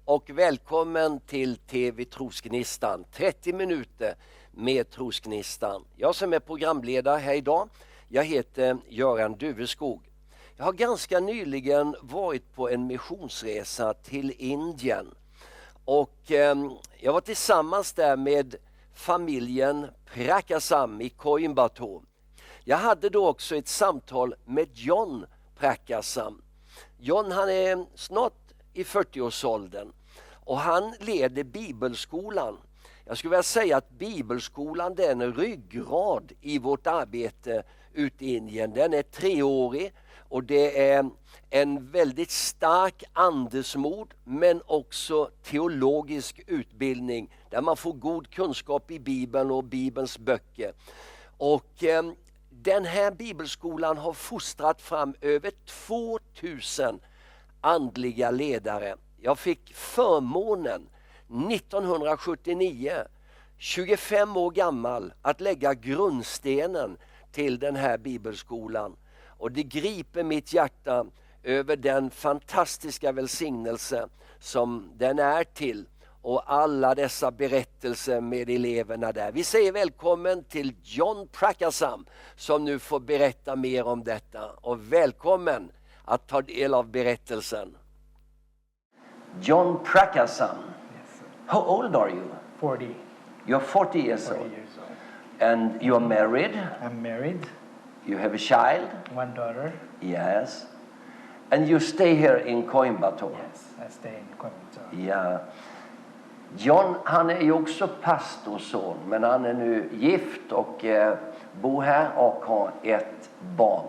och välkommen till TV Trosgnistan. 30 minuter med Trosgnistan. Jag som är programledare här idag, jag heter Göran Duveskog. Jag har ganska nyligen varit på en missionsresa till Indien. Och jag var tillsammans där med familjen Prakasam i Coimbatore. Jag hade då också ett samtal med John Prakasam. John, han är snart i 40-årsåldern och han leder bibelskolan. Jag skulle vilja säga att bibelskolan, det är en ryggrad i vårt arbete ute i Indien. Den är 3-årig och det är en väldigt stark andesmod men också teologisk utbildning där man får god kunskap i Bibeln och Bibelns böcker. Och den här bibelskolan har fostrat fram över 2000 andliga ledare. Jag fick förmånen 1979, 25 år gammal, att lägga grundstenen till den här bibelskolan. Och det griper mitt hjärta över den fantastiska välsignelse som den är till. Och alla dessa berättelser med eleverna där. Vi säger välkommen till John Prakasam som nu får berätta mer om detta. Och välkommen att ta del av berättelsen. John Prakasam. Yes. How old are you? 40. You're 40 years old. And you're married? I'm married. You have a child? One daughter. Yes. And you stay here in Coimbatore? Yes, I stay in Coimbatore. Ja. John, han är ju också pastorson, men han är nu gift och bor här och har ett barn.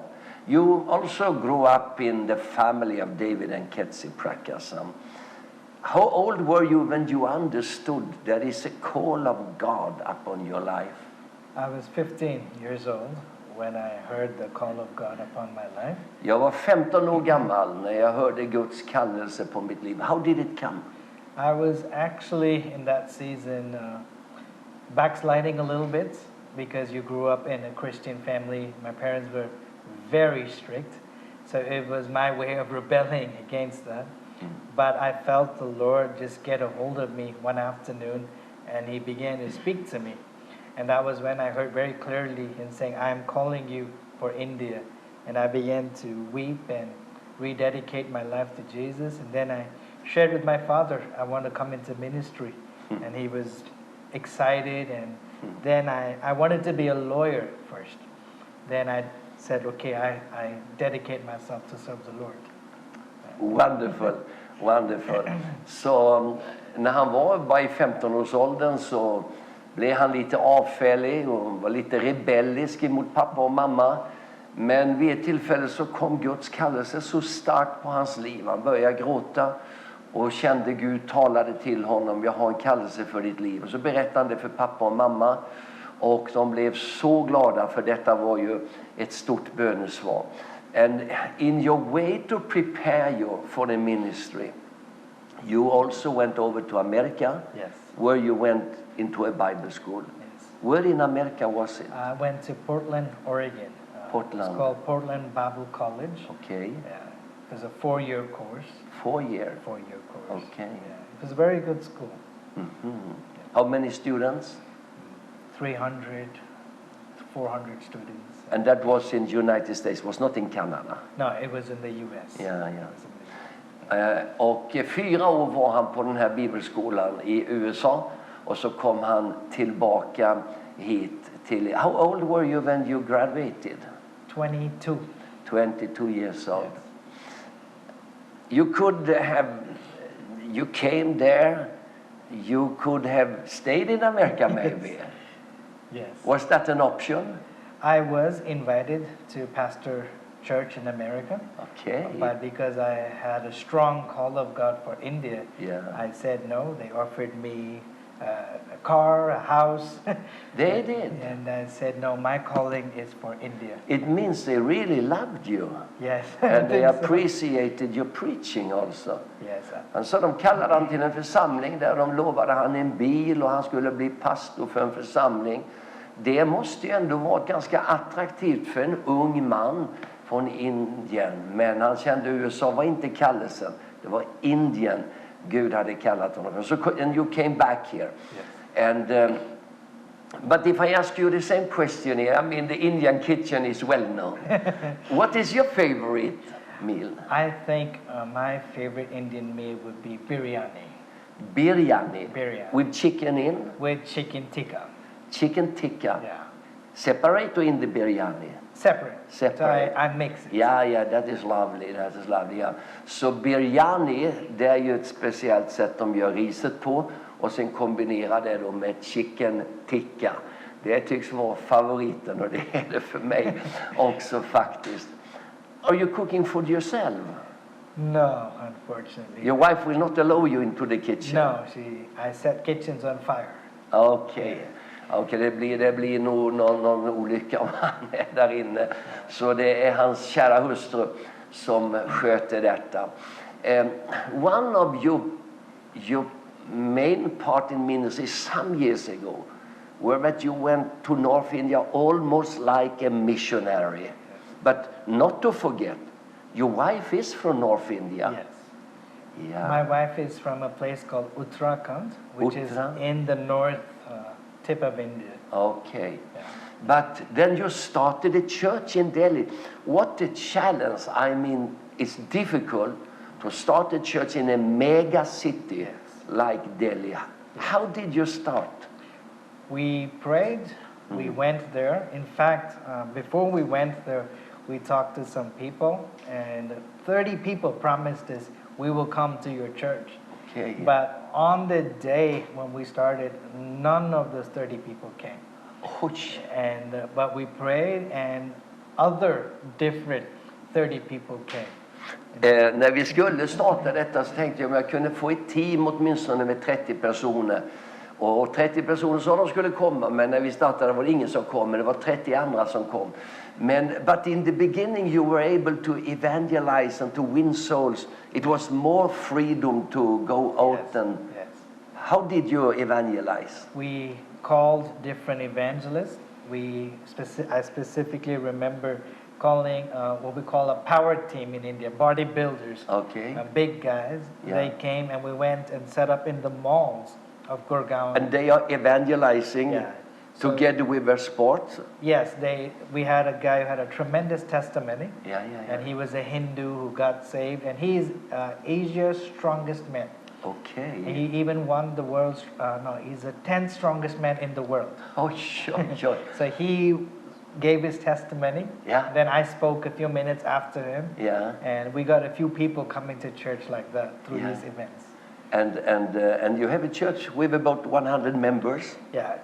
You also grew up in the family of David and Ketsi Prakasam. How old were you when you understood there is a call of God upon your life? I was 15 years old when I heard the call of God upon my life. Jag var 15 år gammal när jag hörde Guds kallelse på mitt liv. How did it come? I was actually in that season backsliding a little bit because you grew up in a Christian family. My parents were very strict, so it was my way of rebelling against that. But I felt the Lord just get a hold of me one afternoon and he began to speak to me. And that was when I heard very clearly him saying, I am calling you for India. And I began to weep and rededicate my life to Jesus. And then I shared with my father, I want to come into ministry. And he was excited. And then I wanted to be a lawyer first. Then I said, okay, I dedicate myself to serve the Lord. Wonderful, wonderful. Så när han var bara i 15-årsåldern så blev han lite avfällig och var lite rebellisk mot pappa och mamma. Men vid ett tillfälle så kom Guds kallelse så starkt på hans liv. Han började gråta och kände Gud talade till honom. Jag har en kallelse för ditt liv. Och så berättade han det för pappa och mamma. Och de blev så glada för detta var ju ett stort bönesvar. And in your way to prepare you for the ministry, you also went over to America, Yes. where you went into a Bible school. Yes. Where in America was it? I went to Portland, Oregon. Portland. It's called Portland Bible College. Okay. Yeah. It was a 4-year course. 4 years. 4-year course. Okay. Yeah. It was a very good school. How many students? 300, 400 students. And that was in the United States, was not in Canada. No, it was in the U.S. Ja, ja. It was in the- Och 4 år var han på den här bibelskolan i USA. Och så kom han tillbaka hit till... How old were you when you graduated? 22. 22 years old. Yes. You came there, you could have stayed in America maybe. Yes. Was that an option? I was invited to pastor church in America. Okay. But because I had a strong call of God for India, Yeah. I said no. They offered me a car, a house. They did. And I said, no, my calling is for India. It means they really loved you. Yes. And they I think so. appreciated your preaching also. Yes. Så de kallade han till en församling där de lovade han en bil och han skulle bli pastor för en församling. Det måste ju ändå vara ganska attraktivt för en ung man från Indien. Men han kände USA var inte kallelsen, det var Indien. Gud hade kallat honom. So, and you came back here. Yes. And but if I ask you the same question here, I mean the Indian kitchen is well known. What is your favorite meal? I think my favorite Indian meal would be biryani. Biryani. Biryani. With chicken in? With chicken tikka. Chicken tikka. Yeah. Separate or in the biryani? Separate. Separate. So I mix it. Ja, that is lovely. That is lovely, ja. Så biryani, det är ju ett speciellt sätt de gör riset på. Och sen kombinera det då med chicken tikka. Det tycks vara favoriten och det är det för mig också faktiskt. Are you cooking food yourself? No, unfortunately. Your wife will not allow you into the kitchen? No, I set kitchens on fire. Okej. Det blir nog någon olycka om han är där inne. Så det är hans kära hustru som sköter detta. One of your main part in ministry some years ago were that you went to North India almost like a missionary. But not to forget, your wife is from North India. Yes. Yeah. My wife is from a place called Uttarakhand, which is in the north tip of India. Okay. Yeah. But then you started a church in Delhi. What a challenge. I mean, it's difficult to start a church in a mega city like Delhi. How did you start? We prayed, we went there. In fact, before we went there, we talked to some people, and 30 people promised us, we will come to your church. Okay. But on the day when we started, none of those 30 people came. And but we prayed, and other different 30 people came. När vi skulle starta detta så tänkte jag om jag kunde få ett team åtminstone med 30 personer. Och 30 personer sa de skulle komma, men när vi startade var det ingen som kom, men det var 30 andra som kom. But in the beginning you were able to evangelize and to win souls. It was more freedom to go out and... Yes. How did you evangelize? We called different evangelists. I specifically remember calling what we call a power team in India, bodybuilders. Okay. Big guys. Yeah. They came and we went and set up in the malls of Gurgaon. And they are evangelizing together with their sport? Yes, we had a guy who had a tremendous testimony. Yeah. And he was a Hindu who got saved, and he's Asia's strongest man. Okay. And he even won the world's, he's the 10th strongest man in the world. Oh, sure. So he gave his testimony. Yeah. Then I spoke a few minutes after him. Yeah. And we got a few people coming to church like that through these events. And you have a church with about 100 members? Yeah,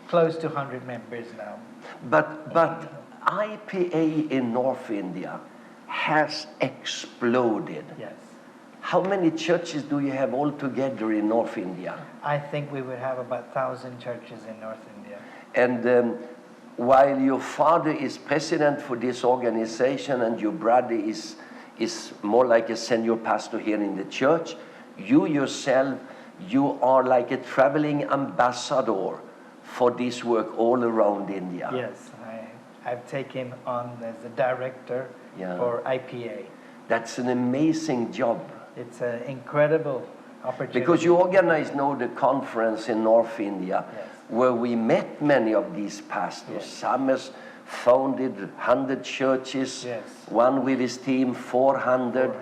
close to 100 members now. But IPA in North India has exploded. Yes. How many churches do you have altogether in North India? I think we would have about 1,000 churches in North India. And while your father is president for this organization and your brother is more like a senior pastor here in the church, you yourself, you are like a traveling ambassador for this work all around India. Yes, I've taken on as the director for IPA. That's an amazing job. It's an incredible opportunity. Because you organize now the conference in North India, where we met many of these pastors. Yes. Some has founded 100 churches, Yes. one with his team 400.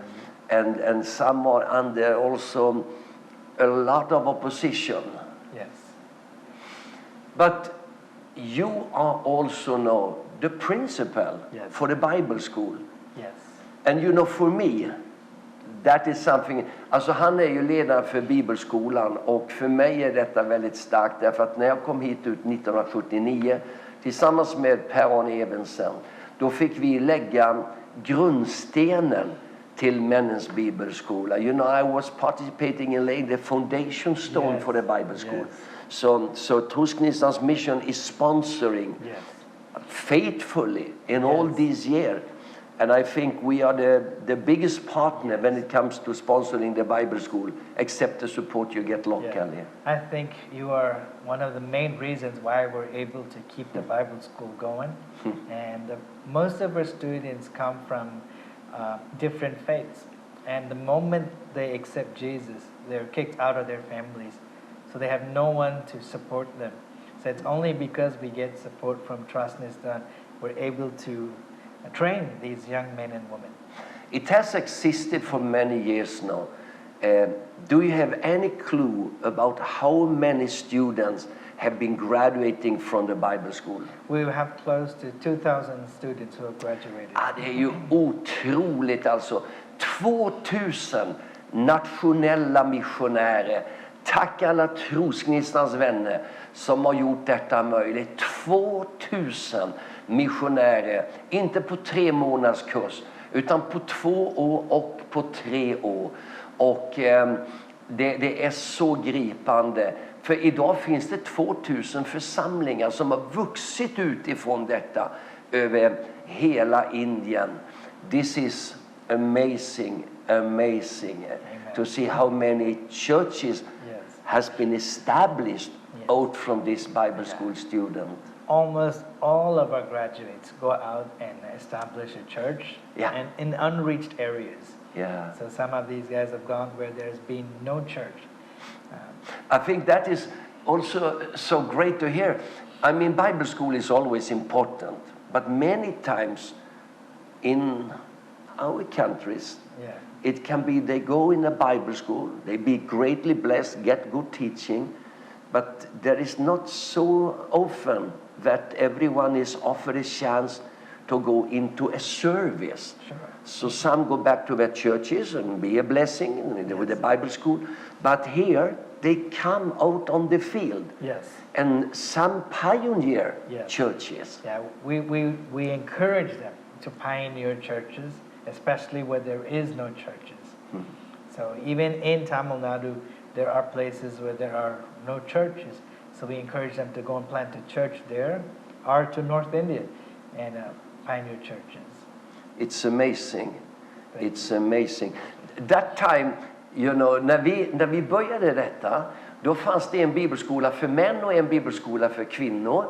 And some are under also a lot of opposition. Yes. But you are also now the principal for the Bible school. Yes. And you know, for me, that is something, alltså han är ju ledare för bibelskolan och för mig är detta väldigt starkt därför att när jag kom hit ut 1979 tillsammans med Per-Arne Evensen, då fick vi lägga grundstenen till männens bibelskola. You know, I was participating in laying the foundation stone for the Bible school. So Trosgnistan's mission is sponsoring faithfully in all these years. And I think we are the biggest partner when it comes to sponsoring the Bible school, except the support you get locally. I think you are one of the main reasons why we're able to keep the Bible school going. And most of our students come from different faiths. And the moment they accept Jesus, they're kicked out of their families. So they have no one to support them. So it's only because we get support from Trosgnistan we're able to train these young men and women. It has existed for many years now. Do you have any clue about how many students have been graduating from the Bible school? We have close to 2,000 students who have graduated. Det är ju otroligt alltså. 2000 nationella missionärer. Tack alla Trosgnistans vänner som har gjort detta möjligt. 2000 missionärer, inte på 3 månaders kurs, utan på 2 år och på 3 år. Och det är så gripande. För idag finns det 2000 församlingar som har vuxit utifrån detta över hela Indien. This is amazing, amazing to see how many churches has been established out from this Bible school student. Almost all of our graduates go out and establish a church and in unreached areas. Yeah. So some of these guys have gone where there's been no church. I think that is also so great to hear. I mean, Bible school is always important, but many times in our countries, it can be they go in a Bible school, they be greatly blessed, get good teaching, but there is not so often that everyone is offered a chance to go into a service. Sure. So some go back to their churches and be a blessing with the Bible school, but here they come out on the field. Yes. And some pioneer churches. Yeah, we encourage them to pioneer churches, especially where there is no churches. So even in Tamil Nadu, there are places where there are no churches. So we encourage them to go and plant a church there, or to North India and pioneer churches. It's amazing. It's amazing. That time, you know, när vi började detta, då fanns det en bibelskola för män och en bibelskola för kvinnor.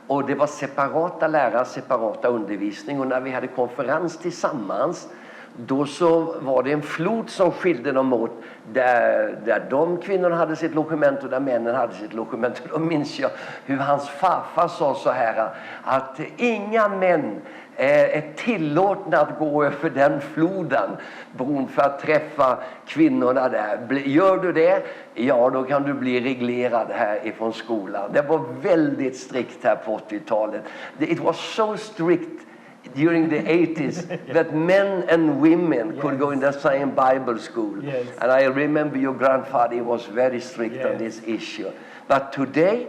Och det var separata lärare, separata undervisning. Och när vi hade konferens tillsammans, då så var det en flod som skilde dem åt. Där de kvinnorna hade sitt logement och där männen hade sitt logement. Och då minns jag hur hans farfar sa så här, att inga män är tillåtna att gå över den floden, bron, för att träffa kvinnorna där. Gör du det, ja då kan du bli reglerad här ifrån skolan. Det var väldigt strikt här på 80-talet. It was so strict during the 80s that men and women could go in the same Bible school. Yes. And I remember your grandfather was very strict on this issue. But today,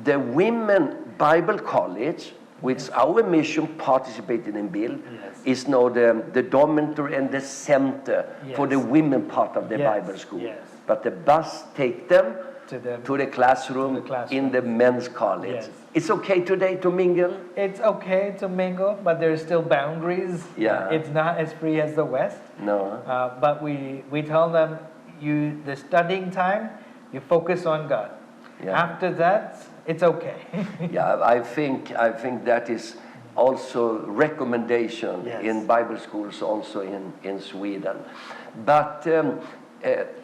the Women Bible College, which our mission participated in build, is now the dormitory and the center for the women part of the Bible school. Yes. But the bus take them to the classroom in the men's college. Yes. It's okay today to mingle? It's okay to mingle, but there's still boundaries. Yeah. It's not as free as the West. No. But we tell them, the studying time, you focus on God. Yeah. After that, it's okay. Yeah, I think that is also recommendation in Bible schools also in Sweden. But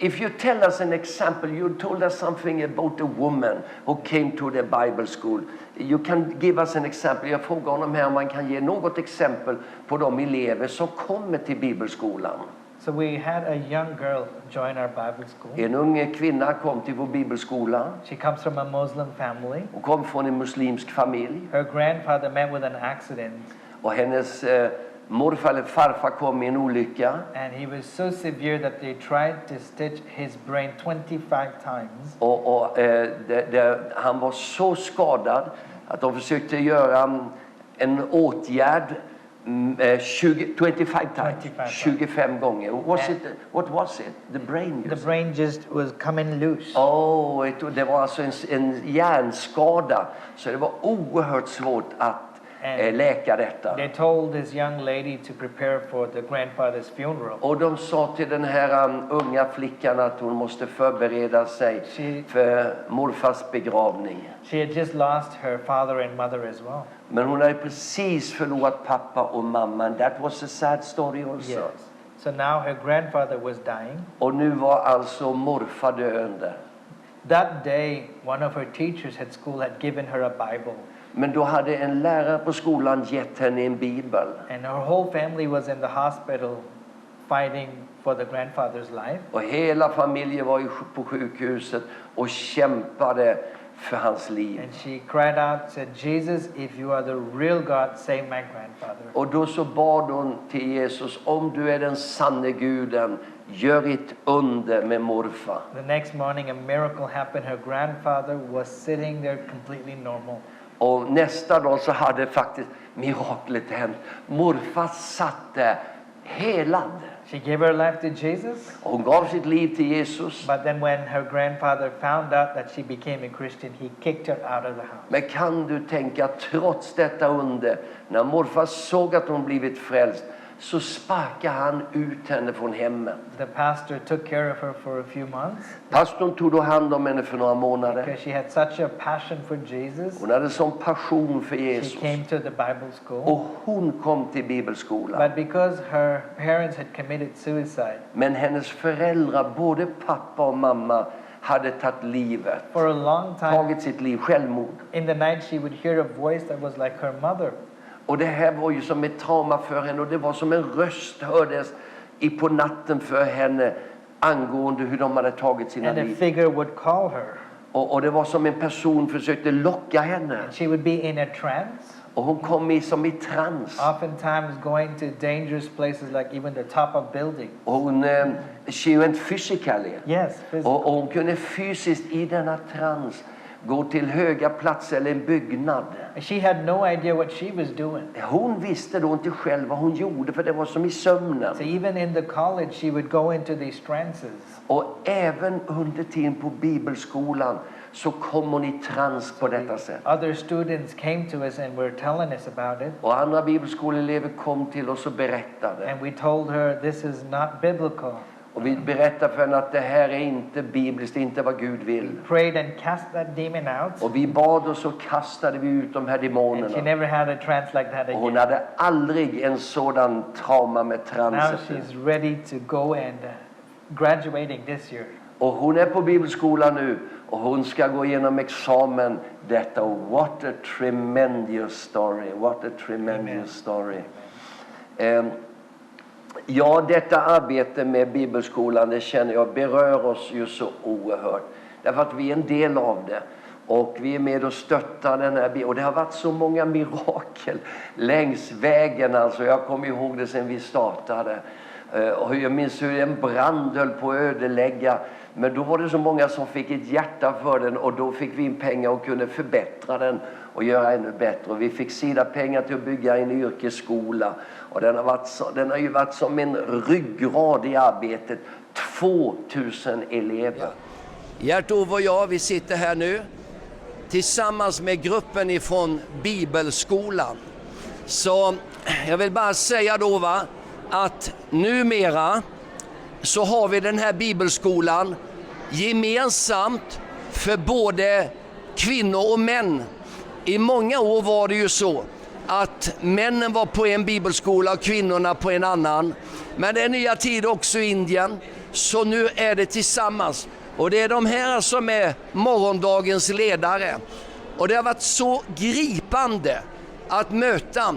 if you tell us an example, you told us something about a woman who came to the Bible school. You can give us an example. Jag frågar honom här om man kan ge något exempel på de elever som kommer till bibelskolan. So we had a young girl join our Bible school. En ung kvinna kom till vår bibelskola. She comes from a Muslim family. Hon kom från en muslimsk familj. Her grandfather met with an accident. Och hennes morfar eller farfar kom i en olycka. And he was so severe that they tried to stitch his brain 25 times. Och han var så skadad att de försökte göra en åtgärd 25 gånger. What was it? The brain? The brain just was coming loose. Det var alltså en hjärnskada. Så det var oerhört svårt att läka detta. They told this young lady to prepare for the grandfather's funeral. Och de sa till den här unga flickan att hon måste förbereda sig för morfars begravning. She had just lost her father and mother as well. Men hon hade precis förlorat pappa och mamma. And that was a sad story also. Yes. So now her grandfather was dying. Och nu var alltså morfar döende. That day, one of her teachers at school had given her a Bible. Men då hade en lärare på skolan gett henne en bibel. And her whole family was in the hospital fighting for the grandfather's life. Och hela familjen var på sjukhuset och kämpade för hans liv. And she cried out, said, Jesus, if you are the real God, save my grandfather. Och då så bad hon till Jesus, om du är den sanne Guden, gör ett under med morfar. The next morning a miracle happened. Her grandfather was sitting there completely normal. Och nästa dag så hade faktiskt miraklet hänt. Morfar satt där helad. She gave her life to Jesus. Och hon gav sitt liv till Jesus. But then when her grandfather found out that she became a Christian, he kicked her out of the house. Men kan du tänka, trots detta under, när morfar såg att hon blivit frälst, så sparkade han ut henne från hemmet. The pastor took care of her for a few months. Pastorn tog då hand om henne för några månader. Because she had such a passion for Jesus. Hon hade sån passion för She Jesus. came to the Bible school. Och hon kom till bibelskolan. But because her parents had committed suicide, Men hennes föräldrar, både pappa och mamma, hade tagit livet. for a long time, Tagit sitt liv, självmord. in the night she would hear a voice that was like her mother. Och det här var ju som ett trauma för henne. Och det var som en röst hördes på natten för henne angående hur de hade tagit sina And a liv. figure would call her. Och det var som en person försökte locka henne. She would be in a trance, Och hon kom som i trans. oftentimes going to dangerous places like even the top of buildings. Och hon, she went physically. Yes, physically. Och hon kunde fysiskt i denna trans gå till höga platser eller en byggnad. She had no idea what she was doing. Hon visste då inte själv vad hon gjorde, för det var som i sömnen. So even in the college she would go into these trances. Och även under tiden på bibelskolan så kom hon i trans på detta sätt. Other students came to us and were telling us about it. Och andra bibelskoleelever kom till oss och berättade. And we told her this is not biblical. Och vi berättade för henne att det här är inte bibliskt, det är inte vad Gud vill. Prayed and cast that demon out. Och vi bad och så kastade vi ut de här And she demonerna. never had a trance like that Och hon again. hade aldrig en sådan trauma med Now transet. she's ready to go and graduating this year. Och hon är på bibelskolan nu och hon ska gå igenom examen. Detta, what a tremendous story, what a tremendous story. Ja, detta arbete med bibelskolan, det känner jag berör oss ju så oerhört. Därför att vi är en del av det. Och vi är med och stöttar den här. Och det har varit så många mirakel längs vägen. Alltså, jag kommer ihåg det sen vi startade. Och jag minns hur en brand höll på att ödelägga. Men då var det så många som fick ett hjärta för den. Och då fick vi in pengar och kunde förbättra den och göra ännu bättre. Och vi fick sida pengar till att bygga en yrkesskola. Och den har ju varit som en ryggrad i arbetet. 2000 elever. Gert-Ove och jag, vi sitter här nu tillsammans med gruppen ifrån bibelskolan. Så jag vill bara säga då att numera så har vi den här bibelskolan gemensamt för både kvinnor och män. I många år var det ju så att männen var på en bibelskola och kvinnorna på en annan. Men det är nya tider också i Indien, så nu är det tillsammans. Och det är de här som är morgondagens ledare. Och det har varit så gripande att möta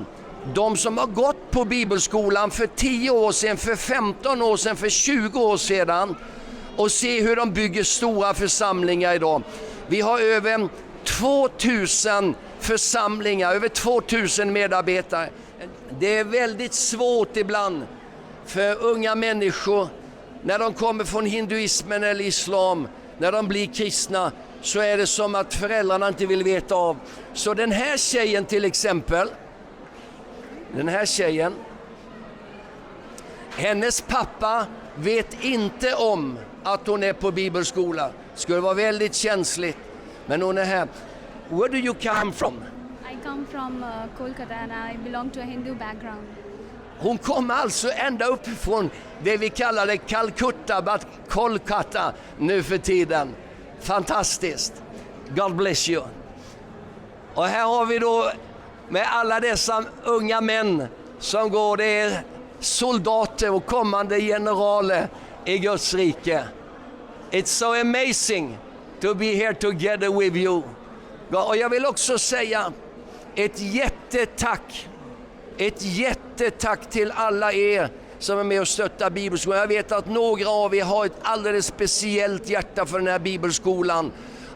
de som har gått på bibelskolan för 10 år sedan, för 15 år sedan, för 20 år sedan och se hur de bygger stora församlingar idag. Vi har över 2000 församlingar, över 2000 medarbetare. Det är väldigt svårt ibland för unga människor när de kommer från hinduismen eller islam, när de blir kristna, så är det som att föräldrarna inte vill veta av. Så den här tjejen till exempel, den här tjejen, hennes pappa vet inte om att hon är på bibelskola. Skulle vara väldigt känsligt. Men hon är här. Where do you come from? I come from Kolkata and I belong to a Hindu background. Hon kommer alltså ända uppifrån det vi kallade Kolkata nu för tiden. Fantastiskt. God bless you. Och här har vi då med alla dessa unga män som går, det är soldater och kommande generaler i Guds rike. It's so amazing to be here together with you. Och jag vill också säga ett jättetack till alla er som är med och stöttar bibelskolan. Jag vet att några av er har ett alldeles speciellt hjärta för den här bibelskolan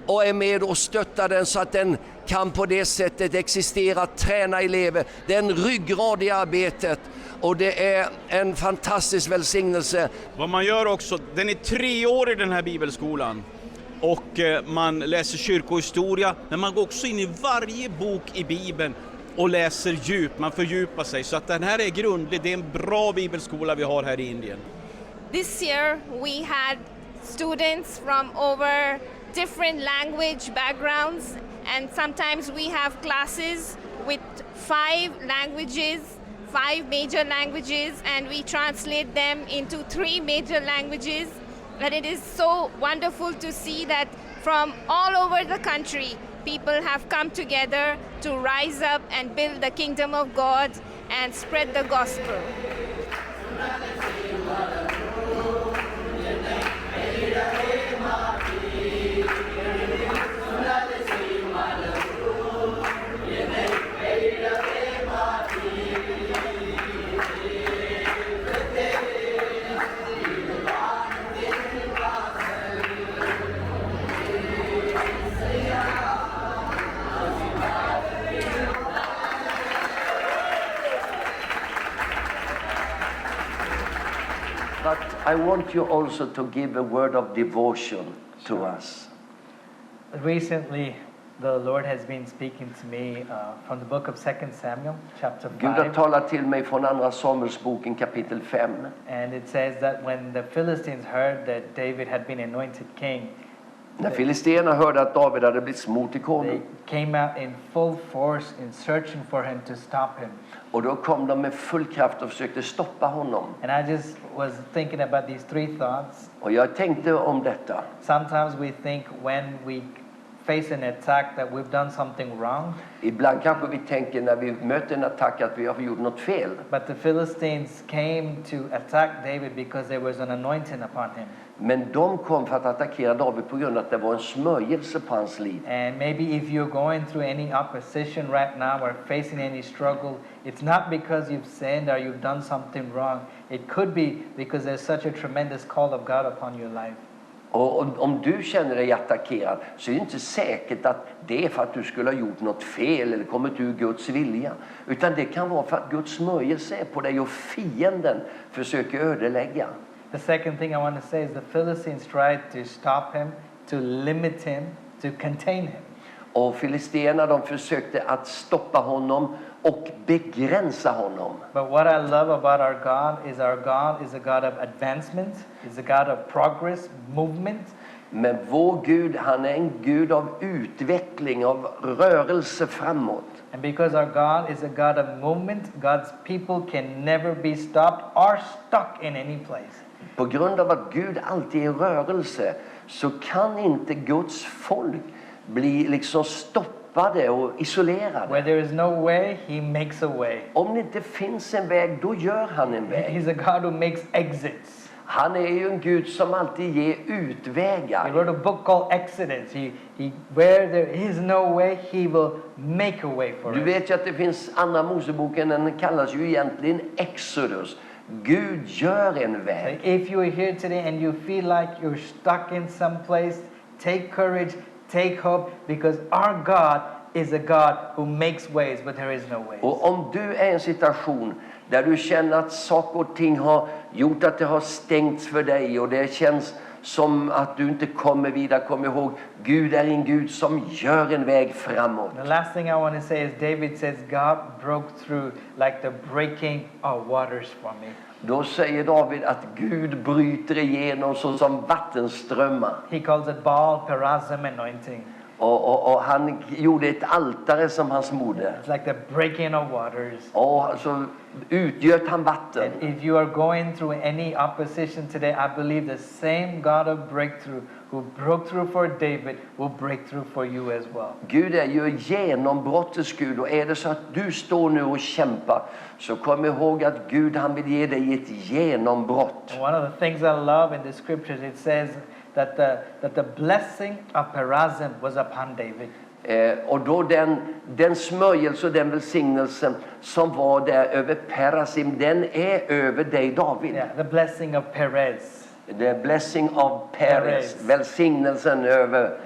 och är med och stöttar den så att den kan på det sättet existera, träna elever. Det är en ryggrad i arbetet och det är en fantastisk välsignelse. Vad man gör också, den är 3 år i den här bibelskolan och man läser kyrkohistoria, men man går också in i varje bok i Bibeln och läser djup, man fördjupar sig. Så att den här är grundlig, det är en bra bibelskola vi har här i Indien. This year we had students from over different language backgrounds, and sometimes we have classes with 5 languages, 5 major languages, and we translate them into 3 major languages. And it is so wonderful to see that from all over the country people have come together to rise up and build the kingdom of God and spread the gospel. But I want you also to give a word of devotion to us. Recently, the Lord has been speaking to me from the book of 2 Samuel, chapter Gud har 5. talat till mig från andra Samuelsboken kapitel 5. And it says that when the Philistines heard that David had been anointed king, När filisterna hörde att David hade blivit smord till they konung, came out in full force in searching for him to stop him. och då kom de med full kraft och försökte stoppa honom. And I just was thinking about these 3 thoughts. Och jag tänkte om detta. Sometimes we think when we face an attack that we've done something wrong, Ibland kanske vi tänker när vi möter en attack att vi har gjort något fel. but the Philistines came to attack David because there was an anointing upon him. Men de kom för att attackera David på grund av att det var en smörjelse på hans liv. And maybe if you're going through any opposition right now or facing any struggle, it's not because you've sinned or you've done something wrong. It could be because there's such a tremendous call of God upon your life. Och om du känner dig attackerad så är det inte säkert att det är för att du skulle ha gjort något fel eller kommit ur Guds vilja. Utan det kan vara för att Guds smörjelse är på dig och fienden försöker ödelägga. The second thing I want to say is the Philistines tried to stop him, to limit him, to contain him. Och filisterna de försökte att stoppa honom och begränsa honom. But what I love about our God is a God of advancement, is a God of progress, movement. Men vår Gud, han är en Gud av utveckling, av rörelse framåt. And because our God is a God of movement, God's people can never be stopped or stuck in any place. På grund av att Gud alltid är i rörelse så kan inte Guds folk bli liksom stoppade och isolerade. Where there is no way, he makes a way. Om det inte finns en väg, då gör han en väg. He's a God who makes exits. Han är ju en Gud som alltid ger He utvägar. wrote a book called Exodus. Where there is no way, he will make a way for Du us. vet ju att det finns andra Moseboken, den kallas ju egentligen Exodus. Gud gör en väg. If you are here today and you feel like you're stuck in some place, take courage, take hope, because our God is a God who makes ways, but there is no ways. Och om du är i en situation där du känner att saker och ting har gjort att det har stängts för dig och det känns som att du inte kommer vidare, kom ihåg, Gud är en Gud som gör en väg framåt. The last thing I want to say is David says God broke through like the breaking of waters for me. Då säger David att Gud bryter igenom som vattenströmmar. He calls it Baal Perazim anointing. Och han gjorde ett altare som han smorde. It's like the breaking of waters. Och så utgöt han vatten. And if you are going through any opposition today, I believe the same God of breakthrough who broke through for David will break through for you as well. Gud är ju genombrottets Gud, och är det så att du står nu och kämpar, så kom ihåg att Gud, han vill ge dig ett genombrott. And one of the things I love in the scriptures, it says that the blessing of Prakasam was upon David. Och då den smörjelse och den välsignelsen som var där över Prakasam, den är över dig, David. Yeah, the blessing of Perez. The blessing of Perez. Välsignelsen över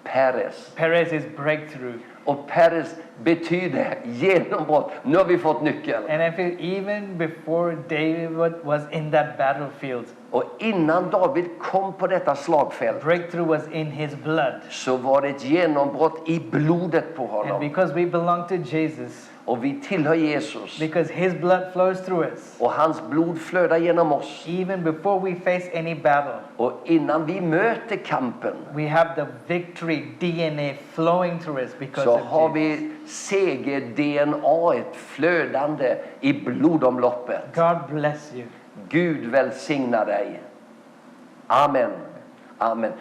Perez. Perez is breakthrough. Och Perez betyder genombrott. Nu har vi fått nyckeln. And I feel even before David was in that battlefield, Och innan David kom på detta slagfält, breakthrough was in his blood. så var det ett genombrott i blodet på And honom. because we belong to Jesus, Och vi tillhör Jesus. because his blood flows through us, Och hans blod flödar genom oss. even before we face any battle, Och innan vi möter kampen, we have the victory DNA flowing through us because så of har Jesus. vi seger-DNA flödande i blodomloppet. God bless you. Gud välsigna dig. Amen. Amen.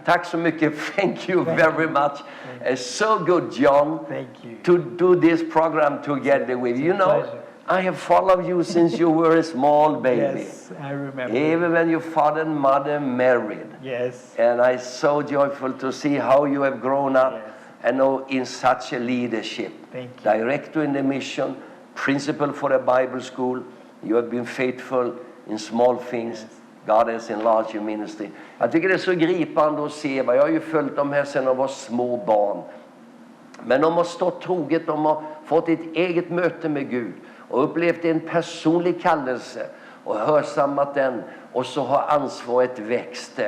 Tack så mycket. Thank you very much. It's so good, John, Thank you. to do this program together with you. You know, Pleasure. I have followed you since you were a small baby. Yes, I remember. Even when your father and mother married. Yes. And I'm so joyful to see how you have grown up, Yes. and know in such a leadership. Thank you. Director in the mission, principal for a Bible school. You have been faithful in small things. Yes. God has enlarged your ministry. Jag tycker det är så gripande att se. Jag har ju följt dem här sedan de var små barn. Men de har stått troget, de har fått ett eget möte med Gud och upplevt en personlig kallelse och hörsammat den, och så har ansvaret växt.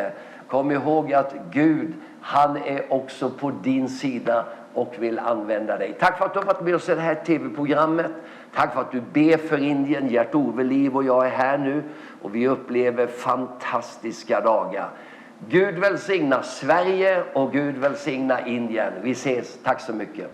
Kom ihåg att Gud, han är också på din sida och vill använda dig. Tack för att du har varit med oss i det här tv-programmet. Tack för att du ber för Indien. Gert-Ove, Liv och jag är här nu, och vi upplever fantastiska dagar. Gud välsigna Sverige och Gud välsigna Indien. Vi ses. Tack så mycket.